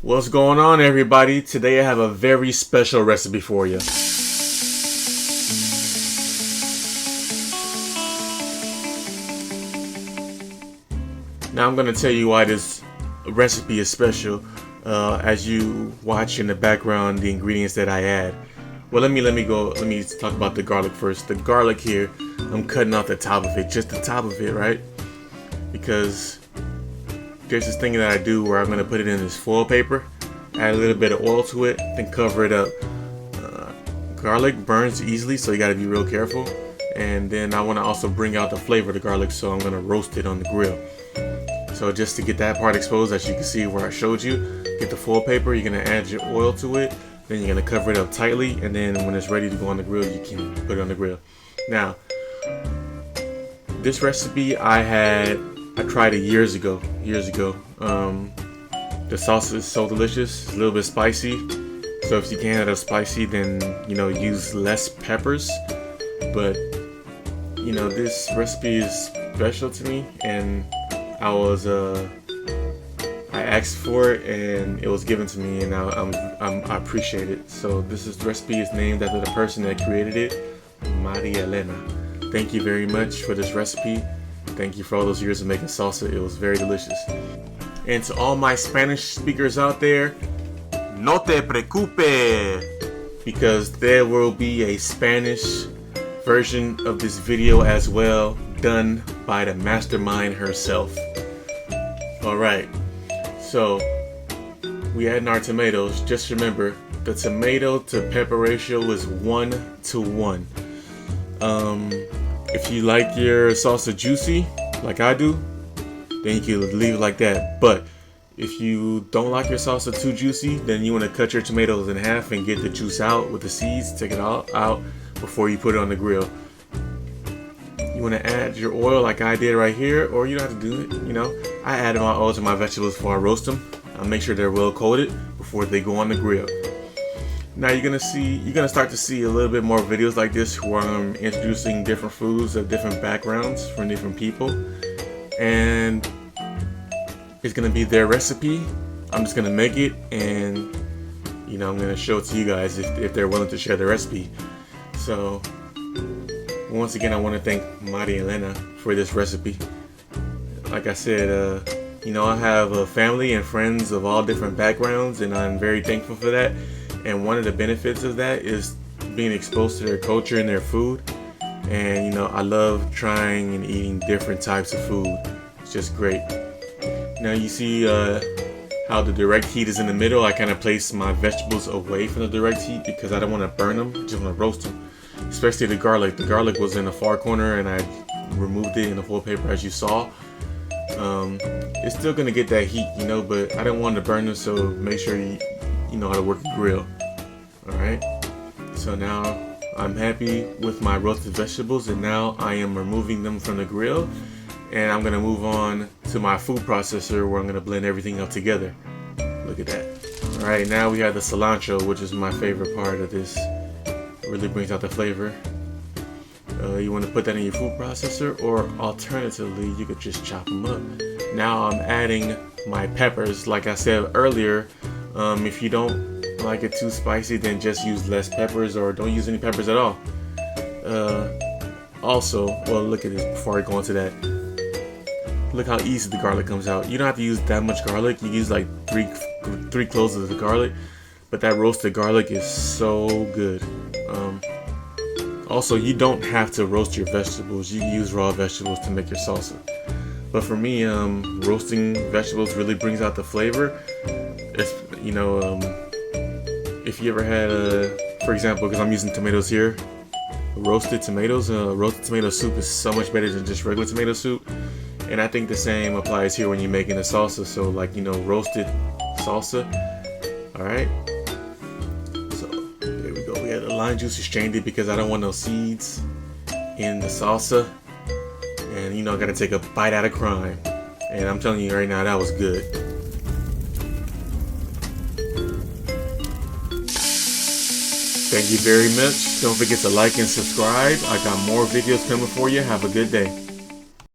What's going on, everybody? Today I have a very special recipe for you. Now I'm going to tell you why this recipe is special as you watch in the background the ingredients that I add. Well, let me talk about the garlic first. The garlic here, I'm cutting off the top of it, just the top of it, right? Because there's this thing that I do where I'm going to put it in this foil paper, add a little bit of oil to it, then cover it up. Garlic burns easily, so you got to be real careful. And then I want to also bring out the flavor of the garlic, so I'm going to roast it on the grill. So just to get that part exposed, as you can see where I showed you, get the foil paper, you're going to add your oil to it, then you're going to cover it up tightly, and then when it's ready to go on the grill, you can put it on the grill. Now, this recipe I tried it years ago. The sauce is so delicious. It's a little bit spicy. So if you can't have it spicy, then use less peppers. But this recipe is special to me, and I asked for it and it was given to me, and I appreciate it. So this recipe is named after the person that created it, Marielena. Thank you very much for this recipe. Thank you for all those years of making salsa. It was very delicious. And to all my Spanish speakers out there, no te preocupes, because there will be a Spanish version of this video as well, done by the mastermind herself. Alright, so we add in our tomatoes. Just remember, the tomato to pepper ratio is 1:1. If you like your salsa juicy, like I do, then you can leave it like that. But if you don't like your salsa too juicy, then you want to cut your tomatoes in half and get the juice out with the seeds. Take it all out before you put it on the grill. You want to add your oil like I did right here, or you don't have to do it. I added my oil to my vegetables before I roast them. I'll make sure they're well coated before they go on the grill. Now you're gonna start to see a little bit more videos like this where I'm introducing different foods of different backgrounds from different people, and it's gonna be their recipe. I'm just gonna make it, and I'm gonna show it to you guys if they're willing to share the recipe. So once again, I want to thank Marielena for this recipe. Like I said, I have a family and friends of all different backgrounds, and I'm very thankful for that. And one of the benefits of that is being exposed to their culture and their food. And I love trying and eating different types of food. It's just great. Now you see how the direct heat is in the middle. I kind of place my vegetables away from the direct heat because I don't want to burn them. I just want to roast them. Especially the garlic. The garlic was in the far corner, and I removed it in the foil paper, as you saw. It's still gonna get that heat, but I don't want to burn them, so make sure you know how to work the grill. Alright, so now I'm happy with my roasted vegetables, and now I am removing them from the grill, and I'm gonna move on to my food processor where I'm gonna blend everything up together. Look at that. Alright, now we have the cilantro, which is my favorite part of this. It really brings out the flavor. You want to put that in your food processor, or alternatively you could just chop them up. Now I'm adding my peppers. Like I said earlier, if you don't like it too spicy, then just use less peppers, or don't use any peppers at all. Also, well, look at this before I go into that. Look how easy the garlic comes out. You don't have to use that much garlic. You use like three cloves of the garlic, but that roasted garlic is so good. Also, you don't have to roast your vegetables. You can use raw vegetables to make your salsa. But for me, roasting vegetables really brings out the flavor. It's, if you ever had for example, because I'm using tomatoes here, roasted tomato soup is so much better than just regular tomato soup. And I think the same applies here when you're making a salsa. So roasted salsa. Alright. So there we go. We had the lime juice, strained it because I don't want no seeds in the salsa. And I gotta take a bite out of crime. And I'm telling you right now, that was good. Thank you very much. Don't forget to like and subscribe. I got more videos coming for you. Have a good day.